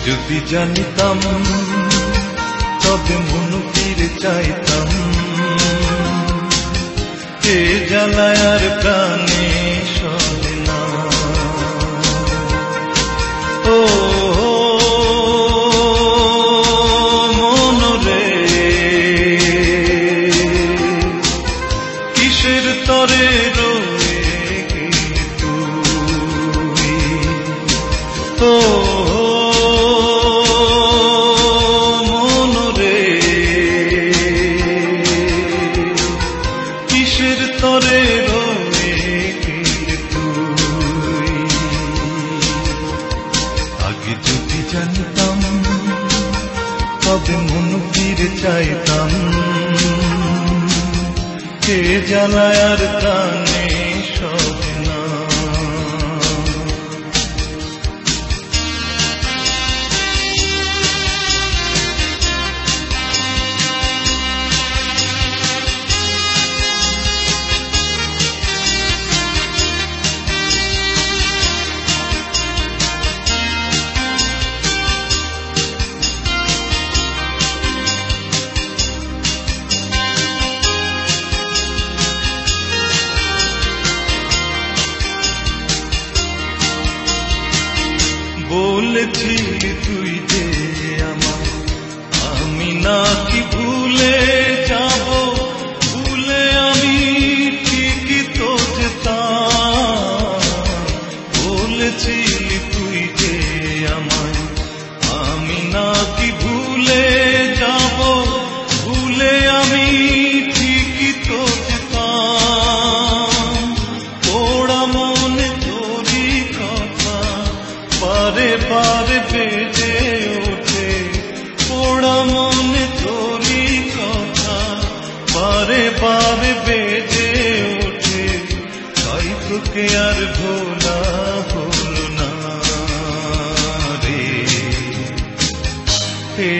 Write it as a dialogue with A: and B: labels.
A: যদি জানিতাম তবে মন ফিরে চাইতাম, এ জ্বালায় আর প্রাণে সরে না। ও মন রে, কিসের তরে রয়ে গেলি তুই? ও জানতাম তবে মন ফিরে চাইতাম, কে জ্বালায় আর প্রাণে সরে না। বলেছিলি তুই যে আমার, আমি নাকি ভুলে যাব, ভুলে আমি ঠিকই তো যেতাম। বলেছিলি তুই যে আমায়, আমি নাকি ভুলে যাব, ভুলে আমি ঠিকই তো যেতাম। পোড়া মনে তোরই কথা বারে বারে বেজে ওঠে, পোড়া মনে তোরই কথা বারে বারে বেজে ওঠে, তাই তোকে আর ভোলা